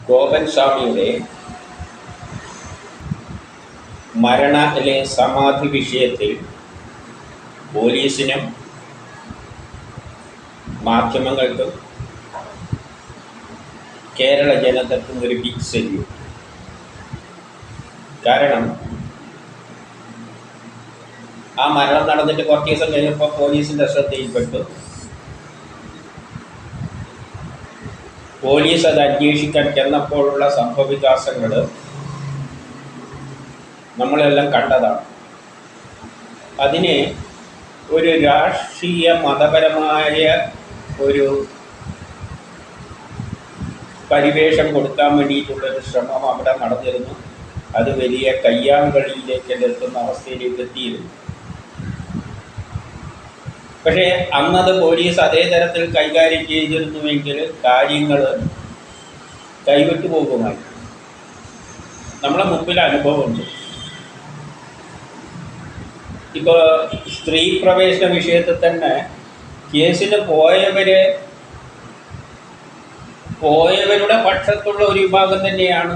ഗോപൻ സ്വാമിയുടെ മരണ അല്ലെ സമാധി വിഷയത്തിൽ പോലീസിനും മാധ്യമങ്ങൾക്കും കേരള ജനതയ്ക്കും ഒരു ബിഗ് സല്യൂട്ട്. കാരണം ആ മരണം നടന്നിട്ട് കുറച്ച് ദിവസം കഴിഞ്ഞപ്പോൾ പോലീസിൻ്റെ ശ്രദ്ധയിൽപ്പെട്ടു. പോലീസ് അത് അന്വേഷിക്കാൻ ചെന്നപ്പോഴുള്ള സംഭവവികാസങ്ങൾ നമ്മളെല്ലാം കണ്ടതാണ്. അതിന് ഒരു രാഷ്ട്രീയ മതപരമായ ഒരു പരിവേഷം കൊടുക്കാൻ വേണ്ടിയിട്ടുള്ളൊരു ശ്രമം അവിടെ നടന്നിരുന്നു. അത് വലിയ കയ്യാങ്കളിയിലേക്ക് എത്തുന്ന അവസ്ഥയിലേക്ക് എത്തിയിരുന്നു. പക്ഷേ അന്നത് പോലീസ് അതേ തരത്തിൽ കൈകാര്യം ചെയ്തിരുന്നുവെങ്കിൽ കാര്യങ്ങൾ കൈവിട്ടു പോകുമായി. നമ്മളെ മുമ്പിൽ അനുഭവമുണ്ട്. ഇപ്പോൾ സ്ത്രീ പ്രവേശന വിഷയത്തിൽ തന്നെ കേസിന് പോയവരുടെ പക്ഷത്തുള്ള ഒരു വിഭാഗം തന്നെയാണ്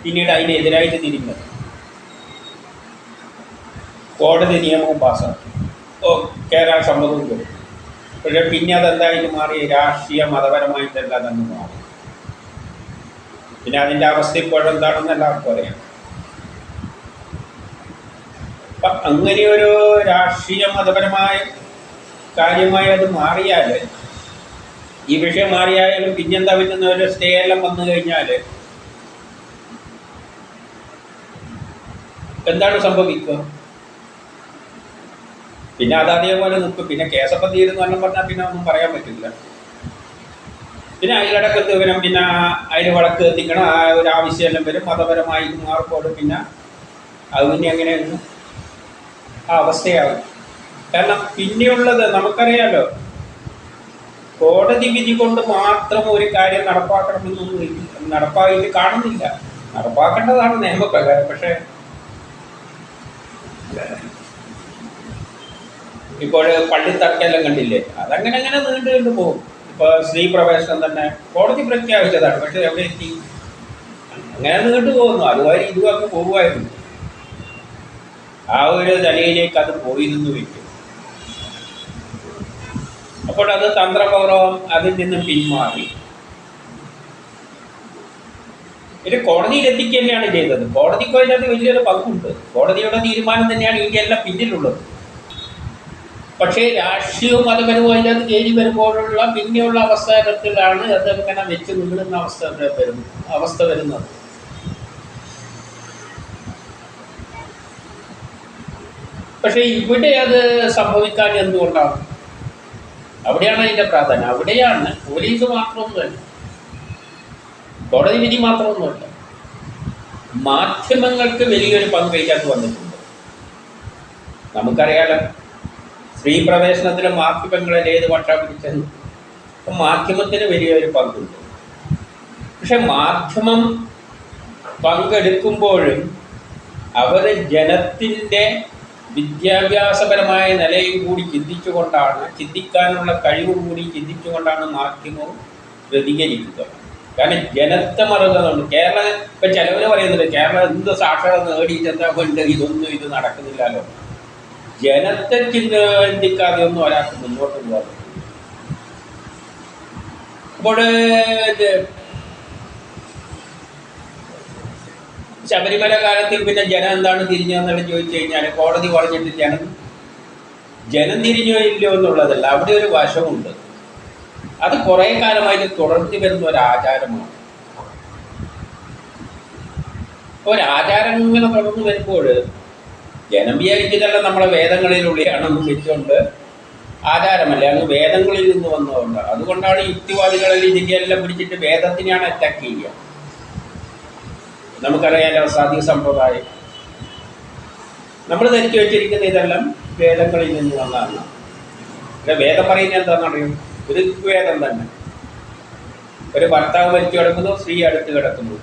പിന്നീട് അതിനെതിരായിട്ട് തിരിഞ്ഞത്. കോടതി നിയമവും പാസ്സാക്കി, കേരള സമ്മതവും കൊടുത്തു. പക്ഷേ പിന്നെ അതെന്തായാലും മാറി രാഷ്ട്രീയ മതപരമായിട്ടല്ല തന്നെ മാറി. പിന്നെ അതിൻ്റെ അവസ്ഥ ഇപ്പോഴെന്താണെന്ന് എല്ലാവർക്കും അറിയാം. അപ്പം അങ്ങനെയൊരു രാഷ്ട്രീയ മതപരമായ കാര്യമായി അത് മാറിയാൽ, ഈ വിഷയം മാറിയായാലും പിന്നെന്താ പറ്റുന്ന ഒരു സ്റ്റേ എല്ലാം വന്നു കഴിഞ്ഞാൽ എന്താണ് സംഭവിക്കുക? പിന്നെ അത് അതേപോലെ നിൽക്കും. പിന്നെ കേസപ്പം തീരുന്നു എന്നും പറഞ്ഞാൽ പിന്നെ ഒന്നും പറയാൻ പറ്റില്ല. പിന്നെ അതിലടക്കത്ത് വരും, പിന്നെ അതിന് വടക്ക് എത്തിക്കണം, ആ ഒരു ആവശ്യമെല്ലാം വരും. മതപരമായി മാർക്കോട് പിന്നെ അത് പിന്നെ എങ്ങനെയാണ് ആ അവസ്ഥയാകും. കാരണം പിന്നെയുള്ളത് നമുക്കറിയാലോ, കോടതി വിധി കൊണ്ട് മാത്രം ഒരു കാര്യം നടപ്പാക്കണമെന്നൊന്നും നടപ്പായിട്ട് കാണുന്നില്ല. നടപ്പാക്കേണ്ടതാണ് നിയമപ്രകാരം. പക്ഷേ ഇപ്പോൾ പള്ളിത്തർക്കെല്ലാം കണ്ടില്ലേ, അതങ്ങനെ നീണ്ടു പോകും. ഇപ്പോൾ സ്ത്രീ പ്രവേശനം തന്നെ കോടതി പ്രഖ്യാപിച്ചതാണ്, പക്ഷെ എവിടെ എത്തി? അങ്ങനെ നീണ്ടു പോകുന്നു. അതുവരെ ഇതുവരെ പോകുമായിരുന്നു. ആ ഒരു നിലയിലേക്ക് അത് പോയിരുന്നു വയ്ക്കും. അപ്പോൾ അത് തന്ത്രപൂർവം അതിൽ നിന്നും പിന്മാറി ഇത് കോടതിയിൽ എത്തിക്കുക തന്നെയാണ് ചെയ്തത്. കോടതിക്ക് അതിനകത്ത് വലിയൊരു പങ്കുണ്ട്. കോടതിയുടെ തീരുമാനം തന്നെയാണ് ഇതിൻ്റെയെല്ലാം പിന്നിലുള്ളത്. പക്ഷേ രാഷ്ട്രീയവും മതപരവും അതിനകത്ത് കയറി വരുമ്പോഴുള്ള പിന്നെയുള്ള അവസരത്തിലാണ് അതങ്ങനെ വെച്ച് നീളുന്ന അവസ്ഥ വരുന്നത്. പക്ഷേ ഇവിടെ അത് സംഭവിക്കാൻ എന്തുകൊണ്ടാണ്? അവിടെയാണ് അതിൻ്റെ പ്രാധാന്യം. അവിടെയാണ് പോലീസ് മാത്രമൊന്നുമല്ല, കോടതി വിധി മാത്രമൊന്നുമല്ല, മാധ്യമങ്ങൾക്ക് വലിയൊരു പങ്ക് ഇതിനകത്ത് വന്നിട്ടുണ്ട്. നമുക്കറിയാലോ, സ്ത്രീ പ്രവേശനത്തിലെ മാധ്യമങ്ങളിൽ ഏത് പക്ഷം പിടിച്ചെന്ന്. അപ്പം മാധ്യമത്തിന് വലിയൊരു പങ്കുണ്ട്. പക്ഷെ മാധ്യമം പങ്കെടുക്കുമ്പോഴും അവർ ജനത്തിൻ്റെ വിദ്യാഭ്യാസപരമായ നിലയും കൂടി ചിന്തിക്കാനുള്ള കഴിവും കൂടി ചിന്തിച്ചുകൊണ്ടാണ് മാധ്യമവും പ്രതികരിക്കുക. കാരണം ജനത്തെ മറന്നുകൊണ്ട് കേരളം ഇപ്പം ചിലവർ പറയുന്നുണ്ട്, കേരളം എന്ത് സാക്ഷരത നേടിയിട്ട് എന്താ കൊണ്ട് ഇത് നടക്കുന്നില്ലല്ലോ. ജനത്തെ ചിന്തിക്കാതെ ഒന്നും ഒരാൾക്ക് മുന്നോട്ട് പോകാൻ. അപ്പോൾ ശബരിമല കാലത്തിൽ പിന്നെ ജനം എന്താണ് തിരിഞ്ഞതെന്നുള്ള ചോദിച്ചു കഴിഞ്ഞാൽ കോടതി പറഞ്ഞിട്ട് ജനം തിരിഞ്ഞോ ഇല്ലയോ എന്നുള്ളതല്ല, അവിടെ ഒരു വശമുണ്ട്. അത് കുറേ കാലമായിട്ട് തുടർന്നു വരുന്ന ഒരാചാരമാണ്. ഒരാചാരം ഇങ്ങനെ തുടർന്നു വരുമ്പോൾ ജനം വിചാരിച്ചതല്ല നമ്മളെ വേദങ്ങളിലുള്ളിലാണെന്ന് വെച്ചുകൊണ്ട് ആചാരമല്ല, അങ്ങ് വേദങ്ങളിൽ നിന്ന് വന്നതുകൊണ്ട്. അതുകൊണ്ടാണ് യുക്തിവാദികളിൽ ഇതിൻ്റെ എല്ലാം പിടിച്ചിട്ട് വേദത്തിനെയാണ് അറ്റാക്ക് ചെയ്യുക. നമുക്കറിയാലോ, സാധ്യ സമ്പ്രദായം നമ്മൾ ധരിച്ചു വെച്ചിരിക്കുന്ന ഇതെല്ലാം വേദങ്ങളിൽ നിന്ന് വന്നതാണ്. പിന്നെ വേദം പറയുന്നത് എന്താണെന്നറിയും? ഒരു വേദം തന്നെ. ഒരു ഭർത്താവ് മരിച്ചു കിടക്കുന്നു, സ്ത്രീ അടുത്ത് കിടക്കുന്നു,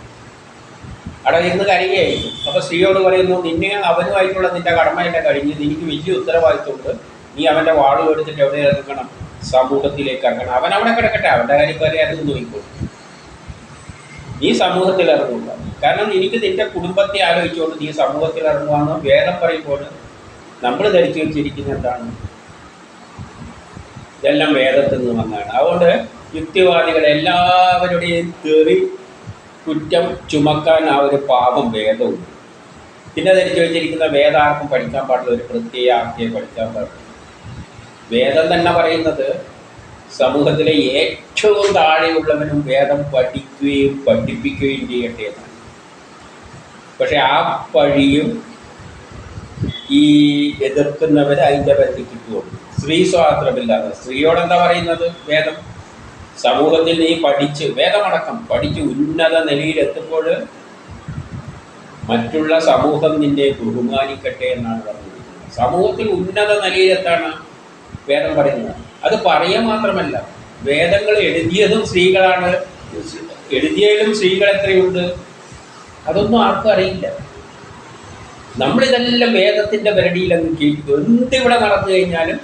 അവിടെ ഇരുന്ന് കരയുകയായിരിക്കും. അപ്പോൾ സ്ത്രീയോട് പറയുന്നു, നിന്നെ അവനുമായിട്ടുള്ള നിന്റെ കടമയെല്ലാം കഴിഞ്ഞ് എനിക്ക് വലിയ ഉത്തരവാദിത്വമുണ്ട്, നീ അവൻ്റെ വാളും എടുത്തിട്ട് എവിടെ ഇറങ്ങണം? സമൂഹത്തിലേക്ക് ഇറങ്ങണം. അവൻ അവിടെ കിടക്കട്ടെ, അവൻ്റെ കാര്യം പറയാതെ നോക്കിക്കോളും. നീ സമൂഹത്തിൽ ഇറങ്ങുക. കാരണം എനിക്ക് നിന്റെ കുടുംബത്തെ ആലോചിച്ചുകൊണ്ട് നീ സമൂഹത്തിൽ ഇറങ്ങുകയെന്ന് വേദം പറയുമ്പോൾ നമ്മൾ ധരിച്ചു വെച്ചിരിക്കുന്ന എന്താണ്? ഇതെല്ലാം വേദത്തിൽ നിന്ന് വന്നതാണ്. അതുകൊണ്ട് യുക്തിവാദികൾ എല്ലാവരുടെയും തെറി കുറ്റം ചുമക്കാൻ ആ ഒരു പാപം വേദവും. പിന്നെ ധരിച്ചു വെച്ചിരിക്കുന്ന വേദാർക്കും പഠിക്കാൻ പാടില്ല, ഒരു പ്രത്യേക ആർത്തിയെ പഠിക്കാൻ പാടില്ല. വേദം തന്നെ പറയുന്നത് സമൂഹത്തിലെ ഏറ്റവും താഴെയുള്ളവനും വേദം പഠിക്കുകയും പഠിപ്പിക്കുകയും ചെയ്യട്ടെ എന്നാണ്. പക്ഷെ ആ പഴിയും ഈ എതിർക്കുന്നവർ അതിൻ്റെ പരിധിക്ക് കിട്ടുകയുള്ളൂ. സ്ത്രീ സ്വാതന്ത്ര്യമില്ലാതെ സ്ത്രീയോടെന്താ പറയുന്നത് വേദം? സമൂഹത്തിൽ നീ പഠിച്ച്, വേദമടക്കം പഠിച്ച് ഉന്നത നിലയിലെത്തുമ്പോൾ മറ്റുള്ള സമൂഹം നിന്നെ ബഹുമാനിക്കട്ടെ എന്നാണ് പറഞ്ഞിരിക്കുന്നത്. സമൂഹത്തിൽ ഉന്നത നിലയിലെത്താണ് വേദം പറയുന്നത്. അത് പറയുക മാത്രമല്ല, വേദങ്ങൾ എഴുതിയതും സ്ത്രീകളാണ്. എഴുതിയതിലും സ്ത്രീകൾ എത്രയുണ്ട് അതൊന്നും ആർക്കും അറിയില്ല. നമ്മളിതെല്ലാം വേദത്തിൻ്റെ പരിധിയിൽ അങ്ങ് കേൾക്കും. എന്തിവിടെ നടന്നു കഴിഞ്ഞാലും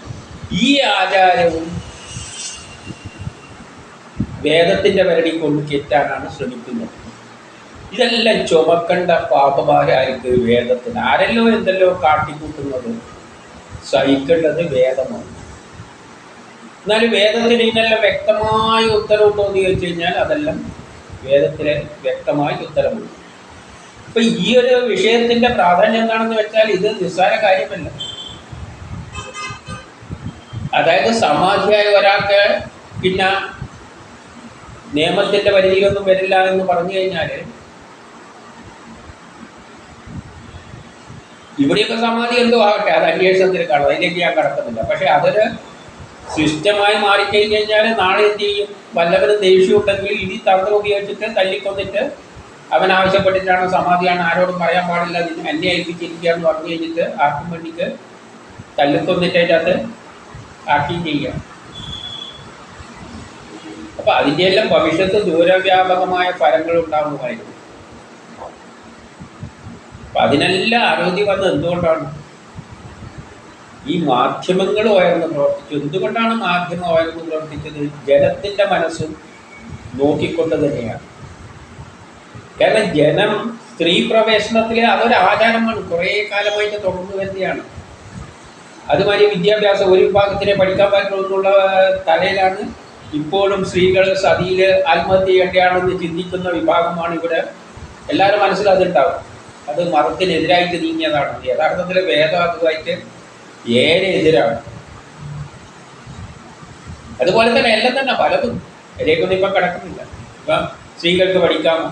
ഈ ആചാരവും വേദത്തിൻ്റെ പരിധി കൊണ്ട് കയറ്റാനാണ് ശ്രമിക്കുന്നത്. ഇതെല്ലാം ചുമക്കേണ്ട പാപഭാരായിരിക്കും വേദത്തിന്. ആരെല്ലോ എന്തെല്ലോ കാട്ടിക്കൂട്ടുന്നത് സഹിക്കേണ്ടത് വേദമാണ്. എന്നാലും വേദത്തിന് ഇതിനെല്ലാം വ്യക്തമായ ഉത്തരവുണ്ടോ എന്ന് ചോദിച്ചു കഴിഞ്ഞാൽ അതെല്ലാം വേദത്തിലെ വ്യക്തമായ ഉത്തരവുണ്ട്. അപ്പം ഈ ഒരു വിഷയത്തിൻ്റെ പ്രാധാന്യം എന്താണെന്ന് വെച്ചാൽ ഇത് നിസ്സാര കാര്യമല്ല. അതായത് സമാധിയായ ഒരാൾക്ക് പിന്നെ നിയമത്തിൻ്റെ പരിധിയിലൊന്നും വരില്ല എന്ന് പറഞ്ഞു കഴിഞ്ഞാൽ ഇവിടെയൊക്കെ സമാധി എന്തോ ആകട്ടെ, അത് അന്വേഷണത്തിൽ കാണും, അതിലേക്ക് ഞാൻ കടക്കുന്നില്ല. പക്ഷെ അതൊരു സിസ്റ്റമായി മാറിക്കഴിഞ്ഞ് കഴിഞ്ഞാൽ നാളെ എന്ത് ചെയ്യും? വല്ലവരും ദേഷ്യം ഉണ്ടെങ്കിൽ ഇനി തന്ത്രം ഉപയോഗിച്ചിട്ട് തല്ലിക്കൊന്നിട്ട് അവൻ ആവശ്യപ്പെട്ടിട്ടാണ് സമാധിയാണ്, ആരോടും പറയാൻ പാടില്ല, നിന്നെ എന്നെ ഏൽപ്പിച്ചിരിക്കുക എന്ന് പറഞ്ഞു കഴിഞ്ഞിട്ട് ആർക്കും വേണ്ടിയിട്ട് തല്ലിക്കൊന്നിട്ട് അതിൻ്റെ അകത്ത് ആക്കുകയും ചെയ്യാം. അപ്പം അതിൻ്റെ എല്ലാം ഭവിഷ്യത്ത് ദൂരവ്യാപകമായ ഫലങ്ങൾ ഉണ്ടാകുമായിരുന്നു. അപ്പം അതിനെല്ലാം ആരോഗ്യം വന്നത് എന്തുകൊണ്ടാണ്? ഈ മാധ്യമങ്ങൾ ഉയർന്ന് പ്രവർത്തിച്ചു. എന്തുകൊണ്ടാണ് മാധ്യമം ഉയർന്ന് പ്രവർത്തിച്ചത്? ജനത്തിൻ്റെ മനസ്സും നോക്കിക്കൊണ്ട് തന്നെയാണ്. കാരണം ജനം സ്ത്രീ പ്രവേശനത്തിൽ അതൊരു ആചാരമാണ്, കുറേ കാലമായിട്ട് തുടർന്നു വരുന്നതാണ്. അതുമാതിരി വിദ്യാഭ്യാസം ഒരു വിഭാഗത്തിനെ പഠിക്കാൻ പറ്റുമെന്നുള്ള തലയിലാണ് ഇപ്പോഴും സ്ത്രീകൾ സതിയിൽ ആത്മഹത്യ ചെയ്യേണ്ടതാണെന്ന് ചിന്തിക്കുന്ന വിഭാഗമാണ് ഇവിടെ. എല്ലാവരും മനസ്സിലതുണ്ടാവും. അത് മതത്തിനെതിരായിട്ട് നീങ്ങിയതാണ്. യഥാർത്ഥത്തിൽ വേദം അതുമായിട്ട് ഏറെ എതിരാണ്. അതുപോലെ തന്നെ എല്ലാം തന്നെ പലതും ഇതിലേക്കൊന്നും ഇപ്പം കിടക്കുന്നില്ല. ഇപ്പം സ്ത്രീകൾക്ക് പഠിക്കാമോ?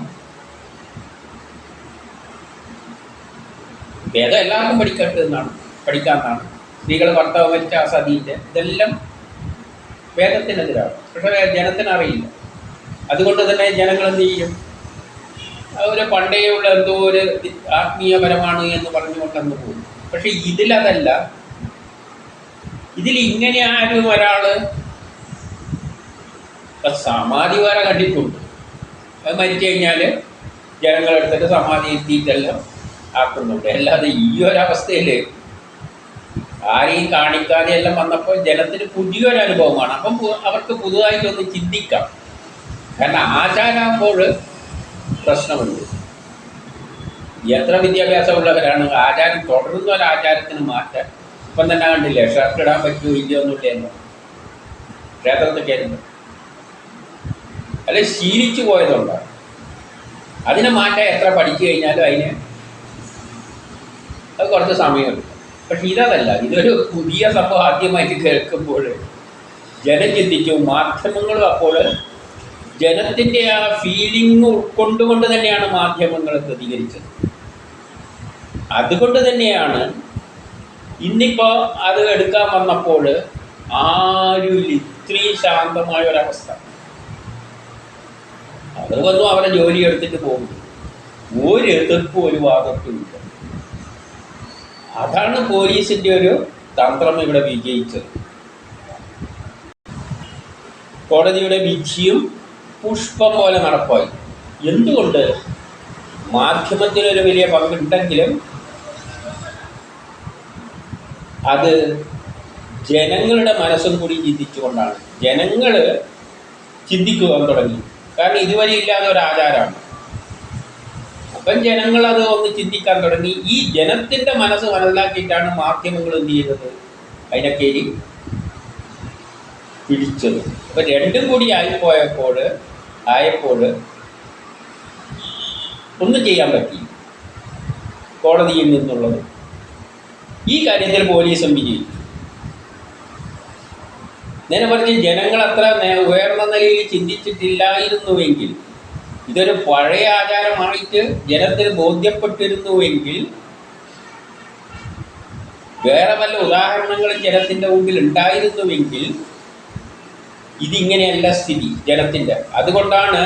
വേദം എല്ലാവർക്കും പഠിക്കാമെന്നാണ്. സ്ത്രീകൾ ഭർത്താവ് മരിച്ച സതിൻ്റെ ഇതെല്ലാം വേദത്തിനെതിരാണ്. പക്ഷേ ജനത്തിനറിയില്ല. അതുകൊണ്ട് തന്നെ ജനങ്ങൾ എന്ത് ചെയ്യും? ഒരു പണ്ടേയുള്ള എന്തോ ഒരു ആത്മീയപരമാണ് എന്ന് പറഞ്ഞുകൊണ്ടങ്ങ് പോകും. പക്ഷെ ഇതിലതല്ല. ഇതിൽ ഇങ്ങനെ ആരും ഒരാൾ സമാധി വരെ കണ്ടിട്ടുണ്ട്. അത് മരിച്ചു കഴിഞ്ഞാൽ ജനങ്ങളെടുത്തിട്ട് സമാധി എത്തിയിട്ടെല്ലാം ആക്കുന്നുണ്ട്. അല്ലാതെ ഈ ഒരവസ്ഥയിൽ ആരെയും കാണിക്കാതെ എല്ലാം വന്നപ്പോൾ ജനത്തിന് പുതിയൊരു അനുഭവമാണ്. അപ്പം അവർക്ക് പുതുതായിട്ടൊന്ന് ചിന്തിക്കാം. കാരണം ആചാരമാകുമ്പോൾ പ്രശ്നമുണ്ട്. എത്ര വിദ്യാഭ്യാസമുള്ളവരാണ് ആചാരം തുടരുന്ന ഒരു ആചാരത്തിന് മാറ്റാൻ? ഇപ്പം തന്നെ കണ്ടില്ലേ, ഷർട്ട് ഇടാൻ പറ്റുമോ ഇല്ലയോ ഒന്നുമില്ലെന്നോ ക്ഷേത്രത്തിൽ കയറുന്നത്. അല്ലെ ശീലിച്ചു പോയതുകൊണ്ടാണ്. അതിനെ മാറ്റാൻ എത്ര പഠിച്ചു കഴിഞ്ഞാലും അത് കുറച്ച് സമയമുണ്ട്. പക്ഷെ ഇതല്ല, ഇതൊരു പുതിയ സംഭവം ആദ്യമായിട്ട് കേൾക്കുമ്പോൾ ജനം ചിന്തിച്ചു. മാധ്യമങ്ങളും അപ്പോൾ ജനത്തിൻ്റെ ആ ഫീലിംഗ് ഉൾക്കൊണ്ടുകൊണ്ട് തന്നെയാണ് മാധ്യമങ്ങൾ പ്രതികരിച്ചത്. അതുകൊണ്ട് തന്നെയാണ് ഇന്നിപ്പോൾ അത് എടുക്കാൻ വന്നപ്പോൾ ആരും ഇത്രയും ശാന്തമായ ഒരവസ്ഥ. അവർ വന്നു അവരെ ജോലി എടുത്തിട്ട് പോകുന്നു. ഒരു എതിർപ്പും ഒരു വാദത്തും ഇല്ല. അതാണ് പോലീസിൻ്റെ ഒരു തന്ത്രം ഇവിടെ വിജയിച്ചത്. കോടതിയുടെ വിധിയും പുഷ്പം പോലെ നടപ്പായി. എന്തുകൊണ്ട്? മാധ്യമത്തിനൊരു വലിയ പങ്കുണ്ടെങ്കിലും അത് ജനങ്ങളുടെ മനസ്സും കൂടി ചിന്തിച്ചുകൊണ്ടാണ്. ജനങ്ങൾ ചിന്തിക്കുവാൻ തുടങ്ങി. കാരണം ഇതുവരെ ഇല്ലാത്ത ഒരു ആചാരമാണ്. അപ്പം ജനങ്ങൾ അത് ഒന്ന് ചിന്തിക്കാൻ തുടങ്ങി. ഈ ജനത്തിൻ്റെ മനസ്സ് മനസ്സിലാക്കിയിട്ടാണ് മാധ്യമങ്ങൾ എന്ത് ചെയ്തത്, അതിനൊക്കെ പിടിച്ചത്. അപ്പം രണ്ടും കൂടി ആയപ്പോൾ ഒന്നും ചെയ്യാൻ പറ്റി കോടതിയിൽ നിന്നുള്ളത്. ഈ കാര്യത്തിൽ പോലീസും വിജയിച്ചു. നേരെ പറഞ്ഞ് ജനങ്ങൾ അത്ര ഉയർന്ന നിലയിൽ ചിന്തിച്ചിട്ടില്ലായിരുന്നുവെങ്കിൽ, ഇതൊരു പഴയ ആചാരമായിട്ട് ജനത്തിന് ബോധ്യപ്പെട്ടിരുന്നുവെങ്കിൽ, വേറെ വല്ല ഉദാഹരണങ്ങളും ജനത്തിൻ്റെ മുമ്പിൽ ഉണ്ടായിരുന്നുവെങ്കിൽ ഇതിങ്ങനെയല്ല സ്ഥിതി ജനത്തിൻ്റെ. അതുകൊണ്ടാണ്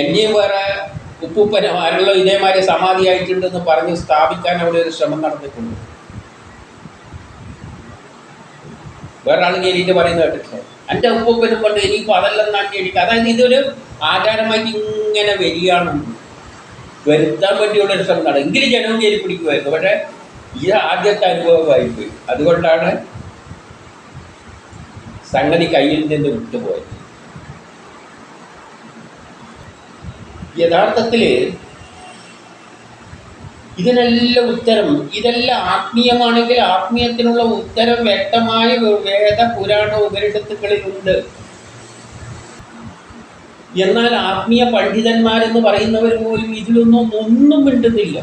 എന്നെയും വേറെ ഉപ്പൂപ്പന്മാരുള്ള ഇതേമാതിരി സമാധിയായിട്ടുണ്ടെന്ന് പറഞ്ഞ് സ്ഥാപിക്കാൻ അവിടെ ഒരു ശ്രമം നടന്നിട്ടുണ്ട്. വേറൊരാൾ കയറിയിട്ട് പറയുന്നത് കേട്ടിട്ടില്ല, എൻ്റെ ഉപ്പൂപ്പനും കൊണ്ട് ഇനിയിപ്പോൾ അതെല്ലാം നാട്ടി അടിക്കുക. അതായത് ഇതൊരു ആചാരമായിട്ട് ഇങ്ങനെ വരികയാണ്, വരുത്താൻ വേണ്ടിയുള്ളൊരു ശ്രമം നടക്കും. എങ്കിലും ജനവും കയറി പിടിക്കുമായിരുന്നു. പക്ഷേ ഇത് ആദ്യത്തെ അനുഭവമായിപ്പോയി. അതുകൊണ്ടാണ് സംഗതി കയ്യിൽ നിന്ന് വിട്ടുപോയത്. യഥാർത്ഥത്തിൽ ഇതിനെല്ലാം ഉത്തരം, ഇതെല്ലാം ആത്മീയമാണെങ്കിൽ ആത്മീയത്തിനുള്ള ഉത്തരം വ്യക്തമായ വേദ പുരാണ ഉപനിഷത്തുക്കളിലുണ്ട്. എന്നാൽ ആത്മീയ പണ്ഡിതന്മാരെന്ന് പറയുന്നവർ പോലും ഇതിലൊന്നും മിണ്ടുന്നില്ല,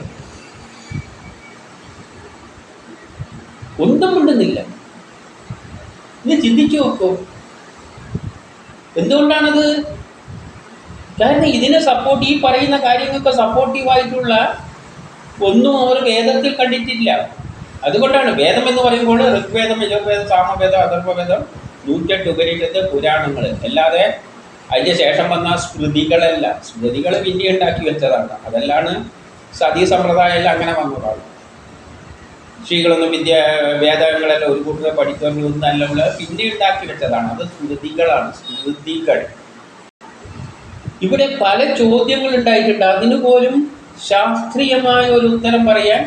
ഒന്നും മിണ്ടുന്നില്ല. ഇത് ചിന്തിച്ചു നോക്കൂ, എന്തുകൊണ്ടാണത്? കാരണം ഇതിനെ സപ്പോർട്ട്, ഈ പറയുന്ന കാര്യങ്ങൾക്ക് സപ്പോർട്ടീവായിട്ടുള്ള ഒന്നും അവർ വേദത്തിൽ കണ്ടിട്ടില്ല. അതുകൊണ്ടാണ് വേദം എന്ന് പറയുമ്പോൾ ഋഗ്വേദം, യജുർവേദം, സാമവേദം, അഥർവവേദം, 108 ഉപനിഷത്ത്, പുരാണങ്ങൾ, അല്ലാതെ അതിൻ്റെ ശേഷം വന്ന സ്മൃതികളല്ല. സ്മൃതികൾ പിന്നെ ഉണ്ടാക്കി വെച്ചതാണ്. അതെല്ലാണ് സതീ സമ്പ്രദായമെല്ലാം അങ്ങനെ വന്നതാണ്. സ്ത്രീകളൊന്നും വേദങ്ങളെല്ലാം ഒരു കൂട്ടരെ പഠിക്കുന്നല്ല, പിന്നെ ഉണ്ടാക്കി വെച്ചതാണ്. അത് സ്മൃതികളാണ്, സ്മൃതികൾ. ഇവിടെ പല ചോദ്യങ്ങൾ ഉണ്ടായിട്ടുണ്ട്. അതിന് പോലും ശാസ്ത്രീയമായ ഒരു ഉത്തരം പറയാൻ,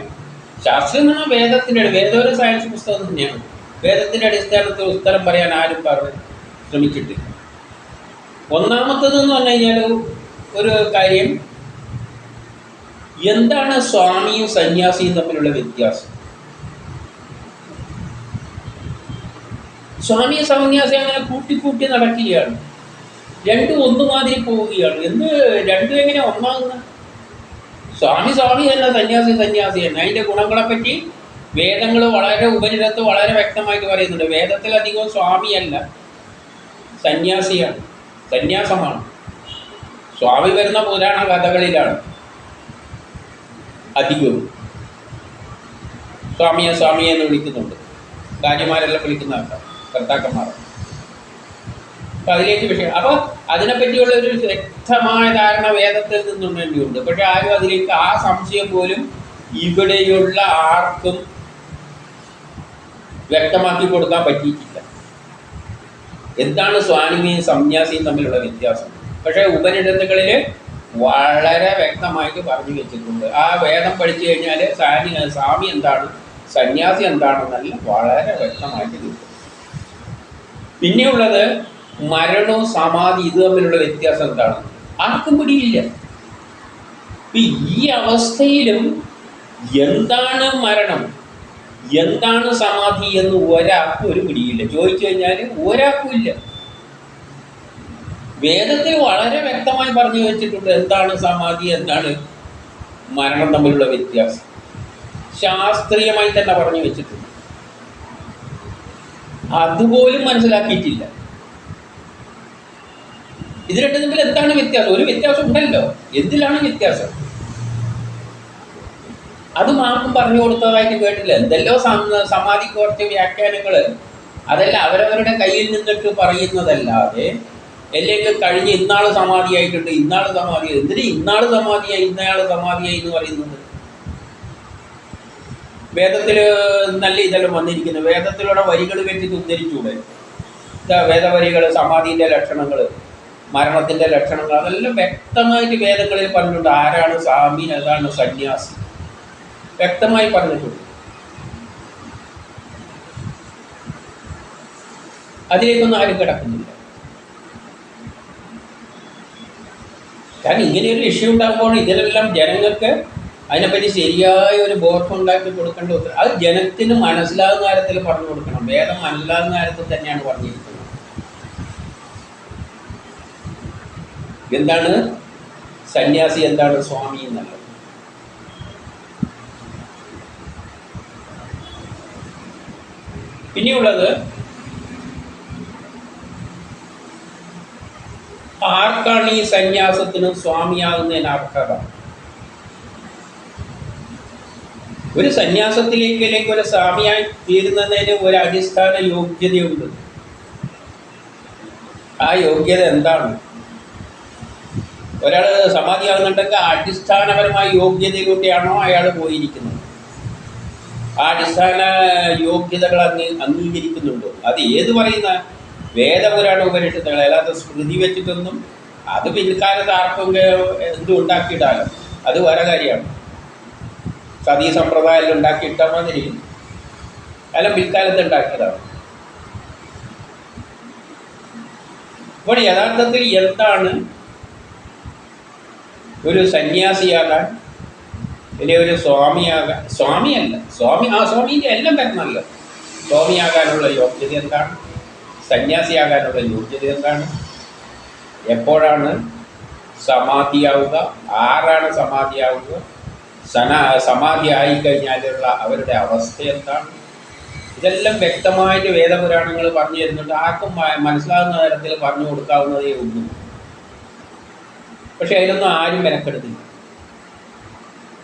ശാസ്ത്രം എന്ന് പറഞ്ഞാൽ വേദത്തിൻ്റെ, വേദം ഒരു സയൻസ് പുസ്തകം തന്നെയാണ്. വേദത്തിൻ്റെ അടിസ്ഥാനത്തിൽ ഉത്തരം പറയാൻ ആരും ശ്രമിച്ചിട്ടില്ല. ഒന്നാമത്തേതെന്ന് പറഞ്ഞു കഴിഞ്ഞാൽ ഒരു കാര്യം, എന്താണ് സ്വാമിയും സന്യാസിയും തമ്മിലുള്ള വ്യത്യാസം? സ്വാമി സന്യാസി അങ്ങനെ കൂട്ടി നടക്കുകയാണ്, രണ്ടും ഒന്നുമാതിരി പോവുകയാണ്. രണ്ടും എങ്ങനെ ഒന്നാകുന്നത്? സ്വാമി തന്നെ, സന്യാസി തന്നെ. അതിൻ്റെ ഗുണങ്ങളെപ്പറ്റി വേദങ്ങൾ വളരെ, ഉപനിഷത്ത് വളരെ വ്യക്തമായിട്ട് പറയുന്നുണ്ട്. വേദത്തിലധികം സ്വാമിയല്ല, സന്യാസിയാണ്, സന്യാസമാണ്. സ്വാമി വരുന്ന പുരാണ കഥകളിലാണ് അധികവും. സ്വാമിയെ എന്ന് വിളിക്കുന്നുണ്ട്, കാര്യമാരെല്ലാം വിളിക്കുന്നതാണ്, കർത്താക്കന്മാർ. അപ്പം അതിലേക്ക് വിഷയം. അപ്പോൾ അതിനെപ്പറ്റിയുള്ള ഒരു വ്യക്തമായ ധാരണ വേദത്തിൽ നിന്നും വേണ്ടിയുണ്ട്. പക്ഷെ ആരും അതിലേക്ക് ആ സംശയം പോലും ഇവിടെയുള്ള ആർക്കും വ്യക്തമാക്കി കൊടുക്കാൻ പറ്റിയിട്ടില്ല. എന്താണ് സ്വാമിയും സന്യാസിയും തമ്മിലുള്ള വ്യത്യാസം? പക്ഷേ ഉപനിഷത്തുകളിൽ വളരെ വ്യക്തമായിട്ട് പറഞ്ഞു വെച്ചിട്ടുണ്ട്. ആ വേദം പഠിച്ചു കഴിഞ്ഞാൽ സ്വാമി എന്താണ്, സന്യാസി എന്താണെന്നല്ല വളരെ വ്യക്തമായിട്ട് കിട്ടും. പിന്നെയുള്ളത് മരണവും സമാധി, ഇത് തമ്മിലുള്ള വ്യത്യാസം എന്താണ്? ആർക്കും പിടിയില്ല. ഈ അവസ്ഥയിലും എന്താണ് മരണം, എന്താണ് സമാധി എന്ന് ഒരാൾക്കും ഒരു പിടിയില്ല. ചോദിച്ചു കഴിഞ്ഞാൽ ഒരാൾക്കും ഇല്ല. വേദത്തിൽ വളരെ വ്യക്തമായി പറഞ്ഞു വെച്ചിട്ടുണ്ട് എന്താണ് സമാധി, എന്താണ് മരണം തമ്മിലുള്ള വ്യത്യാസം. ശാസ്ത്രീയമായി തന്നെ പറഞ്ഞു വെച്ചിട്ടുണ്ട്. അതുപോലും മനസ്സിലാക്കിയിട്ടില്ല. ഇത് രണ്ടും തമ്മിൽ എന്താണ് വ്യത്യാസം? ഒരു വ്യത്യാസം ഉണ്ടല്ലോ. എന്തിലാണ് വ്യത്യാസം? അതും ആർക്കും പറഞ്ഞു കൊടുത്തതായിട്ട് കേട്ടില്ല. എന്തെല്ലോ സമാധിക്ക് കുറച്ച് വ്യാഖ്യാനങ്ങൾ, അതെല്ലാം അവരവരുടെ കയ്യിൽ നിന്നിട്ട് പറയുന്നതല്ലാതെ, അല്ലെങ്കിൽ കഴിഞ്ഞ് ഇന്നാൾ സമാധിയായിട്ടുണ്ട്, ഇന്നാൾ സമാധി, എന്തിന് ഇന്നാൾ സമാധിയായി, ഇന്നയാൾ സമാധിയായി എന്ന് പറയുന്നത്? വേദത്തിൽ നല്ല ഇതെല്ലാം വന്നിരിക്കുന്നു. വേദത്തിലൂടെ വരികൾ വെച്ചിട്ട് ഉദ്ധരിച്ചൂടെ? വേദവരികൾ, സമാധിൻ്റെ ലക്ഷണങ്ങൾ, മരണത്തിൻ്റെ ലക്ഷണങ്ങൾ, അതെല്ലാം വ്യക്തമായിട്ട് വേദങ്ങളിൽ പറഞ്ഞിട്ടുണ്ട്. ആരാണ് സ്വാമി, ഏതാണ് സന്യാസി, വ്യക്തമായി പറഞ്ഞിട്ടുണ്ട്. അതിലേക്കൊന്നും ആരും കിടക്കുന്നില്ല. കാരണം ഇങ്ങനെയൊരു ഇഷ്യൂ ഉണ്ടാകുമ്പോൾ ഇതിലെല്ലാം ജനങ്ങൾക്ക് അതിനെപ്പറ്റി ശരിയായ ഒരു ബോധം ഉണ്ടാക്കി കൊടുക്കേണ്ട ഉത്തരം അത് ജനത്തിന് മനസ്സിലാകുന്ന കാര്യത്തിൽ പറഞ്ഞു കൊടുക്കണം. വേദം മനസ്സിലാകുന്ന കാര്യത്തിൽ തന്നെയാണ് പറഞ്ഞിരിക്കുന്നത്. എന്താണ് സന്യാസി, എന്താണ് സ്വാമി എന്നുള്ളത്. പിന്നെയുള്ളത് ആർക്കാണ് ഈ സന്യാസത്തിനും സ്വാമിയാകുന്നതിന് അർഹത? ഒരു സന്യാസത്തിലേക്ക് ഒരു സ്വാമിയായി തീരുന്നതിന് ഒരു അടിസ്ഥാന യോഗ്യതയുണ്ട്. ആ യോഗ്യത എന്താണ്? ഒരാൾ സമാധിയാകുന്നുണ്ടെങ്കിൽ അടിസ്ഥാനപരമായ യോഗ്യതയിലൂടെയാണോ അയാൾ പോയിരിക്കുന്നത്? ആ അടിസ്ഥാന യോഗ്യതകൾ അംഗീകരിക്കുന്നുണ്ടോ? അത് ഏത് പറയുന്ന വേദപുരാണ ഉപനിഷത്തുകൾ, അല്ലാതെ സ്മൃതി വെച്ചിട്ടൊന്നും അത് പിൽക്കാലത്ത് ആർക്കും എന്തും ഉണ്ടാക്കിയിട്ടാലോ, അത് വേറെ കാര്യമാണ്. സതീ സമ്പ്രദായം ഉണ്ടാക്കിയിട്ട മാതിരി അല്ല പിൽക്കാലത്ത് ഉണ്ടാക്കിയതാണ്. അപ്പോൾ യഥാർത്ഥത്തിൽ എന്താണ് ഒരു സന്യാസിയാകാൻ അല്ലെങ്കിൽ ഒരു സ്വാമിയാകാൻ? സ്വാമിയല്ല, സ്വാമീൻ്റെ എല്ലാം വരുന്നല്ലോ. സ്വാമിയാകാനുള്ള യോഗ്യത എന്താണ്? സന്യാസിയാകാനുള്ള യോഗ്യത എന്താണ്? എപ്പോഴാണ് സമാധിയാവുക? ആരാണ് സമാധിയാവുക? സമാധി ആയിക്കഴിഞ്ഞാലുള്ള അവരുടെ അവസ്ഥ എന്താണ്? ഇതെല്ലാം വ്യക്തമായിട്ട് വേദപുരാണങ്ങൾ പറഞ്ഞു തരുന്നുണ്ട്. ആർക്കും മനസ്സിലാകുന്ന തരത്തിൽ പറഞ്ഞു കൊടുക്കാവുന്നതേ ഉള്ളൂ. പക്ഷെ അതിലൊന്നും ആരും മെനക്കെടുത്തില്ല.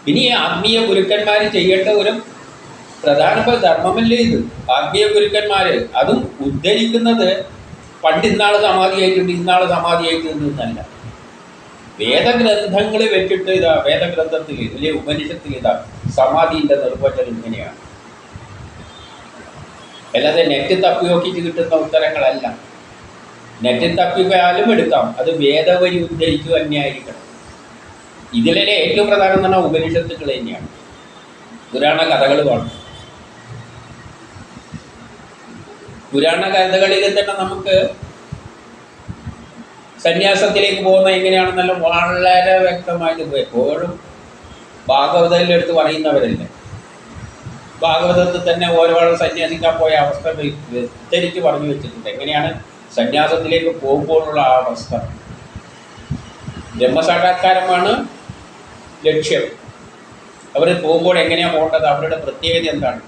ഇനി ആത്മീയ ഗുരുക്കന്മാർ ചെയ്യേണ്ട ഒരു പ്രധാനപ്പെട്ട ധർമ്മമല്ലേ ഇത്? ആത്മീയ ഗുരുക്കന്മാർ അതും ഉദ്ധരിക്കുന്നത് പണ്ട് ഇന്നാൾ സമാധിയായിട്ടുണ്ട്, ഇന്നാൾ സമാധിയായിട്ടുണ്ട് എന്നല്ല. വേദഗ്രന്ഥങ്ങൾ വെച്ചിട്ട് ഇതാ, വേദഗ്രന്ഥത്തിൽ അല്ലെങ്കിൽ ഉപനിഷത്തിൽ ഇതാ സമാധിൻ്റെ നിർവചനം ഇങ്ങനെയാണ്. അല്ലാതെ നെറ്റ് തപ്പി നോക്കിയിട്ട് കിട്ടുന്ന ഉത്തരങ്ങളല്ല. നെറ്റിൽ തപ്പിയാലും എടുക്കാം, അത് വേദവരി ഉദ്ധരിക്കുക തന്നെയായിരിക്കണം. ഇതിലെ ഏറ്റവും പ്രധാനം എന്ന് പറഞ്ഞാൽ ഉപനിഷത്തുക്കൾ തന്നെയാണ്. പുരാണ കഥകൾ കാണും. പുരാണ കഥകളിൽ തന്നെ നമുക്ക് സന്യാസത്തിലേക്ക് പോകുന്ന എങ്ങനെയാണെന്നെല്ലാം വളരെ വ്യക്തമായിട്ട് എപ്പോഴും ഭാഗവതത്തിലെടുത്ത് പറയുന്നവരല്ലേ. ഭാഗവതത്തിൽ തന്നെ ഓരോ സന്യാസിക്കാൻ പോയ അവസ്ഥ വിസ്തരിച്ച് പറഞ്ഞു വെച്ചിട്ടുണ്ട്. എങ്ങനെയാണ് സന്യാസത്തിലേക്ക് പോകുമ്പോഴുള്ള ആ അവസ്ഥ. ബ്രഹ്മസാക്ഷാത്കാരമാണ് ലക്ഷ്യം. അവർ പോകുമ്പോൾ എങ്ങനെയാണ് പോകേണ്ടത്, അവരുടെ പ്രത്യേകത എന്താണ്,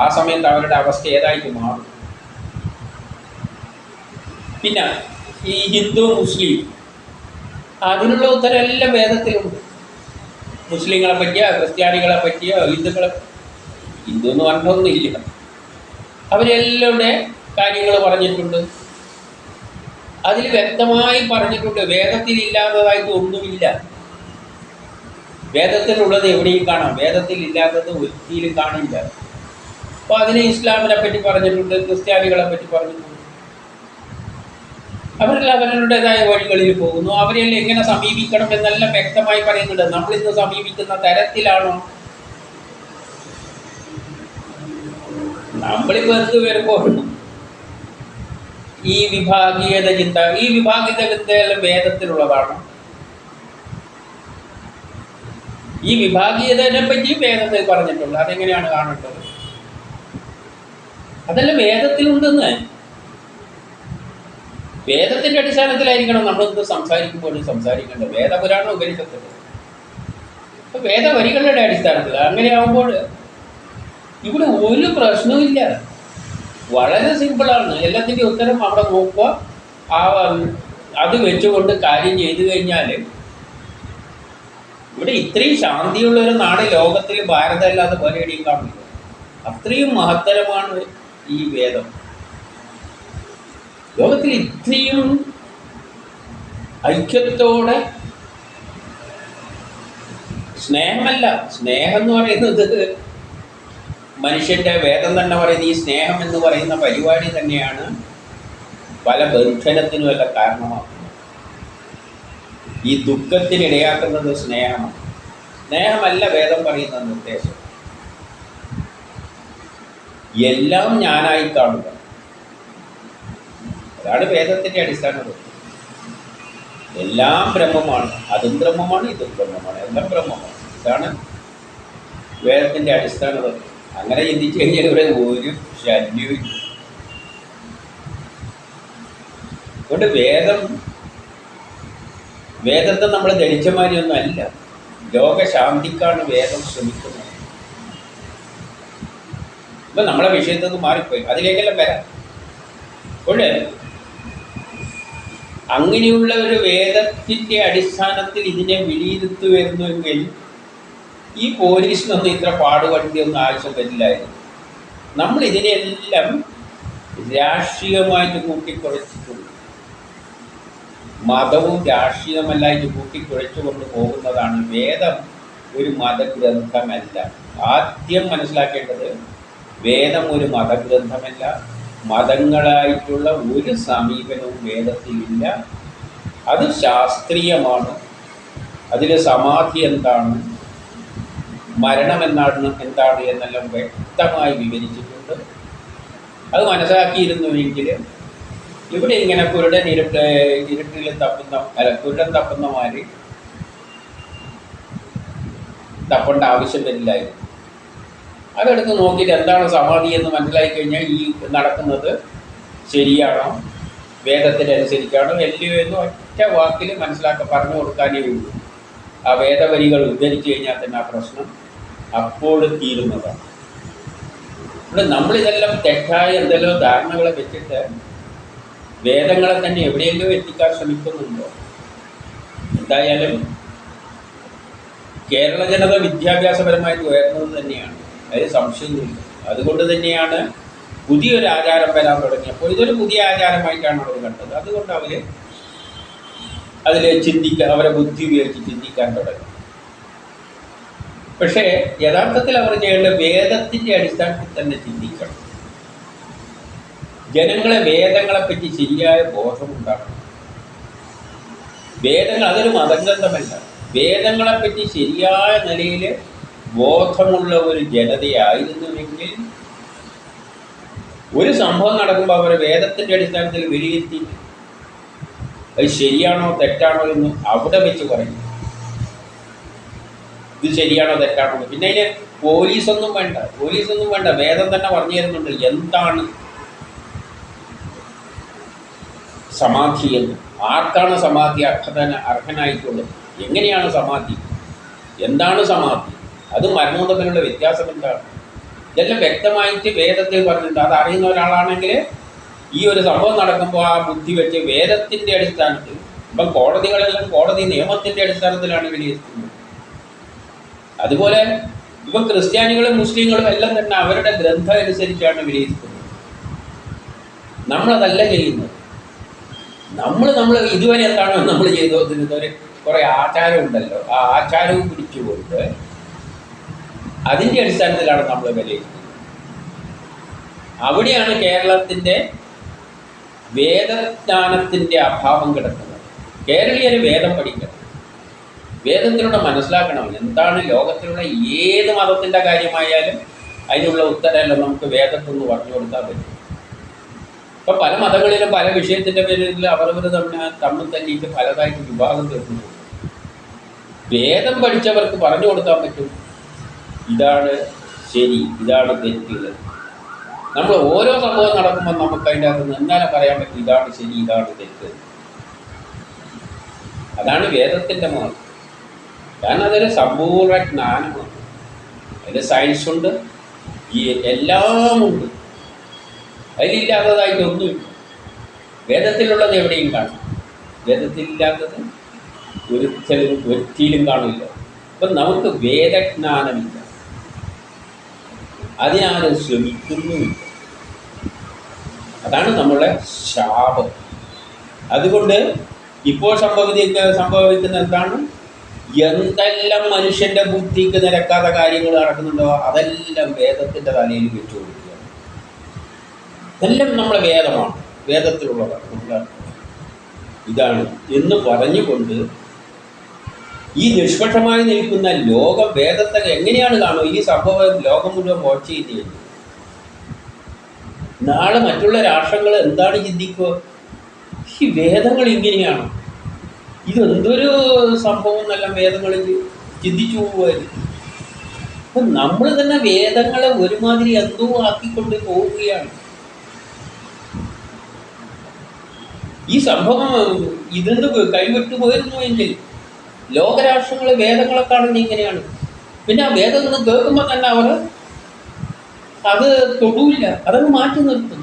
ആ സമയത്ത് അവരുടെ അവസ്ഥ ഏതായിട്ട് മാറും. പിന്നെ ഈ ഹിന്ദു മുസ്ലിം അതിനുള്ള ഉത്തരം എല്ലാം വേദത്തിലുണ്ട്. മുസ്ലിങ്ങളെ പറ്റിയോ ക്രിസ്ത്യാനികളെ പറ്റിയോ ഹിന്ദു എന്ന് പറഞ്ഞൊന്നുമില്ല. അവരെല്ലാവരുടെ കാര്യങ്ങൾ പറഞ്ഞിട്ടുണ്ട്. അതിൽ വ്യക്തമായി പറഞ്ഞിട്ടുണ്ട്. വേദത്തിൽ ഇല്ലാത്തതായിട്ട് ഒന്നുമില്ല. വേദത്തിലുള്ളത് എവിടെയും കാണാം, വേദത്തിൽ ഇല്ലാത്തത് ഒരിക്കലും കാണില്ല. അപ്പോൾ അതിന് ഇസ്ലാമിനെ പറ്റി പറഞ്ഞിട്ടുണ്ട്, ക്രിസ്ത്യാനികളെ പറ്റി പറഞ്ഞിട്ടുണ്ട്. അവരെല്ലാം അവരുടേതായ വഴികളിൽ പോകുന്നു. അവരെല്ലാം എങ്ങനെ സമീപിക്കണം എന്നെല്ലാം വ്യക്തമായി പറയുന്നുണ്ട്. നമ്മളിന്ന് സമീപിക്കുന്ന തരത്തിലാണോ? നമ്മളിപ്പോൾ എന്ത് വരുമ്പോൾ ഈ വിഭാഗീയത ചിന്ത, ഈ വിഭാഗീയത ചിന്തയെല്ലാം വേദത്തിലുള്ളതാണ്. ഈ വിഭാഗീയതയെ പറ്റി വേദത്തിൽ പറഞ്ഞിട്ടുണ്ട്. അതെങ്ങനെയാണ് കാണേണ്ടത്? അതെല്ലാം വേദത്തിലുണ്ടെന്ന്. വേദത്തിൻ്റെ അടിസ്ഥാനത്തിലായിരിക്കണം നമ്മളെന്ത് സംസാരിക്കുമ്പോഴും സംസാരിക്കേണ്ടത്. വേദപുരാണ ഉപനിഷത്ത് അപ്പോൾ വേദവരികളുടെ അടിസ്ഥാനത്തിൽ. അങ്ങനെയാകുമ്പോൾ ഇവിടെ ഒരു പ്രശ്നവുമില്ല. വളരെ സിമ്പിളാണ്. എല്ലാത്തിൻ്റെ ഉത്തരം അവിടെ നോക്കുക, അത് വെച്ചുകൊണ്ട് കാര്യം ചെയ്തു കഴിഞ്ഞാൽ ഇവിടെ ഇത്രയും ശാന്തിയുള്ളൊരു നാട് ലോകത്തിൽ ഭാരതമല്ലാതെ വേറെ എവിടെയും കാണില്ല. അത്രയും മഹത്തരമാണ് ഈ വേദം. ലോകത്തിൽ ഇത്രയും ഐക്യത്തോടെ സ്നേഹമല്ല, സ്നേഹം എന്ന് പറയുന്നത് മനുഷ്യൻ്റെ വേദം തന്നെ പറയുന്ന ഈ സ്നേഹം എന്ന് പറയുന്ന പരിപാടി തന്നെയാണ് പല ബന്ധനത്തിനുമല്ല കാരണമാക്കുന്നത്. ഈ ദുഃഖത്തിനിടയാക്കുന്നത് സ്നേഹമാണ്. സ്നേഹമല്ല വേദം പറയുന്ന നിർദ്ദേശം. എല്ലാം ഞാനായി കാണുക, അതാണ് വേദത്തിൻ്റെ അടിസ്ഥാനം. എല്ലാം ബ്രഹ്മമാണ്, അതും ബ്രഹ്മമാണ്, ഇതും ബ്രഹ്മമാണ്, എല്ലാം ബ്രഹ്മമാണ്. ഇതാണ് വേദത്തിൻ്റെ അടിസ്ഥാനത. അങ്ങനെ ചിന്തിച്ചു കഴിഞ്ഞാൽ ഇവിടെ ഒരു ശല്യവും. അതുകൊണ്ട് വേദത്തെ നമ്മൾ ധരിച്ച മാതിരിയൊന്നും അല്ല. ലോകശാന്തിക്കാണ് വേദം ശ്രമിക്കുന്നത്. ഇപ്പം നമ്മളെ വിഷയത്തിൽ നിന്ന് മാറിപ്പോയി, അതിലേക്കെല്ലാം വരാം. അപ്പോൾ അങ്ങനെയുള്ള ഒരു വേദത്തിൻ്റെ അടിസ്ഥാനത്തിൽ ഇതിനെ വിലയിരുത്തി വരുന്നുവെങ്കിൽ ഈ പോലീസിനൊന്നും ഇത്ര പാടുപെടേണ്ടിയൊന്നും ആവശ്യം വരില്ലായിരുന്നു. നമ്മൾ ഇതിനെല്ലാം രാഷ്ട്രീയമായിട്ട് കൂട്ടിക്കുഴച്ചിട്ടുണ്ട്. മതവും രാഷ്ട്രീയമല്ലായിട്ട് കൂട്ടിക്കുഴച്ചുകൊണ്ട് പോകുന്നതാണ്. വേദം ഒരു മതഗ്രന്ഥമല്ല. ആദ്യം മനസ്സിലാക്കേണ്ടത് വേദം ഒരു മതഗ്രന്ഥമല്ല. മതങ്ങളായിട്ടുള്ള ഒരു സമീപനവും വേദത്തിലില്ല. അത് ശാസ്ത്രീയമാണ്. അതിൽ സമാധി എന്താണ്, മരണം എന്താണ് എന്നെല്ലാം വ്യക്തമായി വിവരിച്ചിട്ടുണ്ട്. അത് മനസ്സിലാക്കിയിരുന്നുവെങ്കിൽ ഇവിടെ ഇങ്ങനെ കുരുടൻ ഇരുട്ടിൽ തപ്പുന്നമാര് തപ്പേണ്ട ആവശ്യം വരില്ലായിരുന്നു. അതെടുത്ത് നോക്കിയിട്ട് എന്താണ് സമാധി എന്ന് മനസ്സിലാക്കി കഴിഞ്ഞാൽ ഈ നടക്കുന്നത് ശരിയാണോ, വേദത്തിനനുസരിച്ചാണോ അല്ലയോ എന്ന് ഒറ്റ വാക്കിൽ പറഞ്ഞു കൊടുക്കാനേ ഉള്ളൂ. ആ വേദവരികൾ ഉദ്ധരിച്ചു കഴിഞ്ഞാൽ തന്നെ ആ പ്രശ്നം അപ്പോൾ തീരുന്നതാണ്. ഇവിടെ നമ്മളിതെല്ലാം തെറ്റായ എന്തെല്ലോ ധാരണകളെ വെച്ചിട്ട് വേദങ്ങളെ തന്നെ എവിടെയെങ്കിലും എത്തിക്കാൻ ശ്രമിക്കുന്നുണ്ടോ? എന്തായാലും കേരള ജനത വിദ്യാഭ്യാസപരമായിട്ട് ഉയർന്നത് തന്നെയാണ്, അതിൽ സംശയമൊന്നുമില്ല. അതുകൊണ്ട് തന്നെയാണ് പുതിയൊരു ആചാരം വരാൻ തുടങ്ങിയപ്പോൾ ഇതൊരു പുതിയ ആചാരമായിട്ടാണ് അവർ കണ്ടത്. അതുകൊണ്ട് അതിൽ അവരെ ബുദ്ധി ഉപയോഗിച്ച് ചിന്തിക്കാൻ തുടങ്ങി. പക്ഷേ യഥാർത്ഥത്തിൽ അവർ ചെയ്യേണ്ട വേദത്തിൻ്റെ അടിസ്ഥാനത്തിൽ തന്നെ ചിന്തിക്കണം. ജനങ്ങളെ വേദങ്ങളെപ്പറ്റി ശരിയായ ബോധമുണ്ടാക്കണം. വേദങ്ങൾ അതൊരു മതഗ്രന്ഥമല്ല. വേദങ്ങളെപ്പറ്റി ശരിയായ നിലയിൽ ബോധമുള്ള ഒരു ജനതയായിരുന്നുവെങ്കിൽ ഒരു സംഭവം നടക്കുമ്പോൾ അവരെ വേദത്തിൻ്റെ അടിസ്ഥാനത്തിൽ വിലയിരുത്തി അത് ശരിയാണോ തെറ്റാണോ എന്ന് അവിടെ വെച്ച് പറയും. ഇത് ശരിയാണോ തെറ്റാണോ. പിന്നെ അതിന് പോലീസൊന്നും വേണ്ട. വേദം തന്നെ പറഞ്ഞു തരുന്നുണ്ട് എന്താണ് സമാധി എന്ന്. ആർക്കാണ് സമാധി അർഹനായിട്ടുള്ളത്, എങ്ങനെയാണ് സമാധി, എന്താണ് സമാധി, അത് മരണവും തമ്മിലുള്ള വ്യത്യാസം എന്താണ്, ഇതെല്ലാം വ്യക്തമായിട്ട് വേദത്തിൽ പറഞ്ഞിട്ടുണ്ട്. അത് അറിയുന്ന ഒരാളാണെങ്കിൽ ഈ ഒരു സംഭവം നടക്കുമ്പോൾ ആ ബുദ്ധി വെച്ച് വേദത്തിൻ്റെ അടിസ്ഥാനത്തിൽ, ഇപ്പം കോടതികളെല്ലാം കോടതി നിയമത്തിൻ്റെ അടിസ്ഥാനത്തിലാണ് വിലയിരുത്തുന്നത്. അതുപോലെ ഇപ്പം ക്രിസ്ത്യാനികളും മുസ്ലിങ്ങളും എല്ലാം തന്നെ അവരുടെ ഗ്രന്ഥം അനുസരിച്ചാണ് വിലയിരുത്തുന്നത്. നമ്മളതല്ല ചെയ്യുന്നത്. നമ്മൾ ഇതുവരെ എന്താണോ നമ്മൾ ചെയ്തുകൊണ്ടിരുന്നത് കുറേ ആചാരം ഉണ്ടല്ലോ, ആ ആചാരവും പിടിച്ചുകൊണ്ട് അതിൻ്റെ അടിസ്ഥാനത്തിലാണ് നമ്മൾ വിലയിരുത്തുന്നത്. അവിടെയാണ് കേരളത്തിൻ്റെ വേദജ്ഞാനത്തിൻ്റെ അഭാവം കിടക്കുന്നത്. കേരളീയർ വേദം പഠിക്കണം, വേദത്തിലൂടെ മനസ്സിലാക്കണം എന്താണ് ലോകത്തിലുള്ള ഏത് മതത്തിൻ്റെ കാര്യമായാലും അതിനുള്ള ഉത്തരമെല്ലാം നമുക്ക് വേദത്തിൽ നിന്ന് പറഞ്ഞു കൊടുക്കാൻ പറ്റും. ഇപ്പം പല മതങ്ങളിലും പല വിഷയത്തിൻ്റെ പേരിൽ അവരവർ തമ്മിൽ തല്ലിയിട്ട് പലതായിട്ട് വിഭാഗം തീർന്നു. വേദം പഠിച്ചവർക്ക് പറഞ്ഞു കൊടുക്കാൻ പറ്റും ഇതാണ് ശരി, ഇതാണ് തെറ്റ്. നമ്മൾ ഓരോ സംഭവം നടക്കുമ്പോൾ നമുക്ക് അതിൻ്റെ അകത്ത് എന്നാലെ പറയാൻ പറ്റും ഇതാണ് ശരി, ഇതാണ് തെറ്റ്. അതാണ് വേദത്തിൻ്റെ മഹത്വം. കാരണം അതൊരു സമ്പൂർണ്ണ ജ്ഞാനമാണ്. അതിൽ സയൻസുണ്ട്, ഈ എല്ലാം ഉണ്ട്, അതിലില്ലാത്തതായിട്ടൊന്നുമില്ല. വേദത്തിലുള്ളത് എവിടെയും കാണും, വേദത്തിലില്ലാത്തത് ഒരിക്കലും കാണില്ല. അപ്പം നമുക്ക് വേദജ്ഞാനമില്ല, അതിനാരും ശ്രമിക്കുന്നുമില്ല. അതാണ് നമ്മളെ ശാപം. അതുകൊണ്ട് ഇപ്പോൾ സംഭവിക്കുന്ന എന്താണ്, എന്തെല്ലാം മനുഷ്യൻ്റെ ബുദ്ധിക്ക് നിരക്കാത്ത കാര്യങ്ങൾ നടക്കുന്നുണ്ടോ അതെല്ലാം വേദത്തിൻ്റെ തലയിൽ വെച്ചു കൊടുക്കുകയാണ്. ഇതെല്ലാം നമ്മളെ വേദമാണ്, വേദത്തിലുള്ളതാണ്, ഇതാണ് എന്ന് പറഞ്ഞുകൊണ്ട് ഈ നിഷ്പക്ഷമായി നിൽക്കുന്ന ലോകം വേദത്തെ എങ്ങനെയാണ് കാണുക? ഈ സംഭവം ലോകം മുഴുവൻ വാച്ച് ചെയ്യുന്നത്. നാളെ മറ്റുള്ള രാഷ്ട്രങ്ങൾ എന്താണ് ചിന്തിക്കുക? ഈ വേദങ്ങൾ ഇങ്ങനെയാണ്, ഇതെന്തൊരു സംഭവം എന്നെല്ലാം വേദങ്ങളിൽ ചിന്തിച്ചു പോകുമായിരുന്നു. അപ്പം നമ്മൾ തന്നെ വേദങ്ങളെ ഒരുമാതിരി എന്തോ ആക്കിക്കൊണ്ട് പോവുകയാണ്. ഈ സംഭവം ഇതിന്ന് കൈവിട്ടു പോയിരുന്നു എങ്കിൽ ലോകരാഷ്ട്രങ്ങൾ വേദങ്ങളെ കാണുന്നത് ഇങ്ങനെയാണ്. പിന്നെ ആ വേദം ഒന്ന് കേൾക്കുമ്പോൾ തന്നെ അവർ അത് തൊടൂല്ല, അതങ്ങ് മാറ്റി നിർത്തും.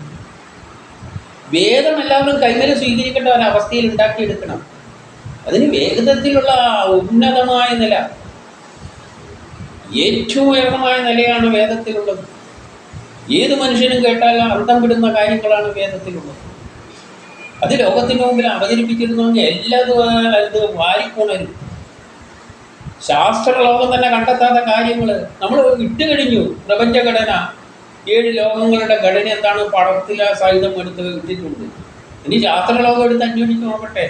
വേദം എല്ലാവരും കൈമേലെ സ്വീകരിക്കേണ്ട ഒരവസ്ഥയിൽ ഉണ്ടാക്കിയെടുക്കണം. അതിന് വേദത്തിലുള്ള ഉന്നതമായ നില, ഏറ്റവും ഉയർന്നമായ നിലയാണ് വേദത്തിലുള്ളത്. ഏത് മനുഷ്യനും കേട്ടാൽ അർത്ഥം വിടുന്ന കാര്യങ്ങളാണ് വേദത്തിലുള്ളത്. അത് ലോകത്തിൻ്റെ മുമ്പിൽ അവതരിപ്പിച്ചിരുന്നെങ്കിൽ എല്ലാതും ഇത് വാരിപ്പുണരും. ശാസ്ത്രലോകം തന്നെ കണ്ടെത്താത്ത കാര്യങ്ങൾ നമ്മൾ ഇട്ടുകഴിഞ്ഞു. പ്രപഞ്ചഘടന, 7 ലോകങ്ങളുടെ ഘടന എന്താണ് പടത്തിൽ സഹിതം എടുത്ത് ഇട്ടിട്ടുണ്ട്. ഇനി ശാസ്ത്രലോകം എടുത്ത് അന്വേഷിച്ച് നോക്കട്ടെ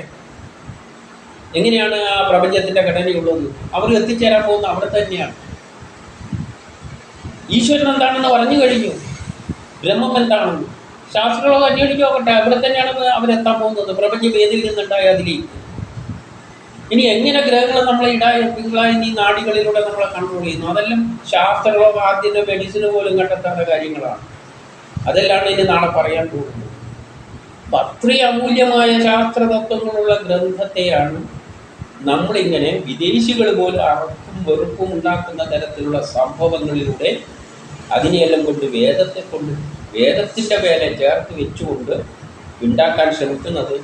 എങ്ങനെയാണ് ആ പ്രപഞ്ചത്തിൻ്റെ ഘടനയുള്ളത്. അവർ എത്തിച്ചേരാൻ പോകുന്ന അവിടെ തന്നെയാണ്. ഈശ്വരൻ എന്താണെന്ന് പറഞ്ഞു കഴിഞ്ഞു, ബ്രഹ്മം എന്താണെന്ന്. ശാസ്ത്രലോകം അന്വേഷിച്ച് നോക്കട്ടെ, അവിടെ തന്നെയാണ് അവരെത്താൻ പോകുന്നത്. പ്രപഞ്ചം ഏതിൽ നിന്നുണ്ടായ അതിലേക്ക്. ഇനി എങ്ങനെ ഗ്രഹങ്ങൾ നമ്മളെ പിങ്ങളായ ഈ നാടികളിലൂടെ നമ്മളെ കൺട്രോൾ ചെയ്യുന്നു, അതെല്ലാം ശാസ്ത്രലോകം ആദ്യം മെഡിസിന് പോലും കണ്ടെത്താത്ത കാര്യങ്ങളാണ്. അതെല്ലാം ഇനി നാളെ പറയാൻ പോകുന്നത്. അപ്പം അത്രയും അമൂല്യമായ ശാസ്ത്രതത്വങ്ങളുള്ള ഗ്രന്ഥത്തെയാണ് നമ്മളിങ്ങനെ വിദേശികൾ പോലും അറപ്പും വെറുപ്പും ഉണ്ടാക്കുന്ന തരത്തിലുള്ള സംഭവങ്ങളിലൂടെ അതിനെയെല്ലാം കൊണ്ട് വേദത്തിൻ്റെ പേരെ ചേർത്ത് വെച്ചുകൊണ്ട് ഉണ്ടാക്കാൻ ശ്രമിക്കുന്നത്.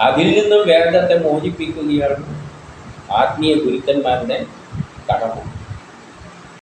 അതിൽ നിന്നും വേദത്തെ മോചിപ്പിക്കുകയാണ് ആത്മീയ ഗുരുക്കന്മാരുടെ കടമ.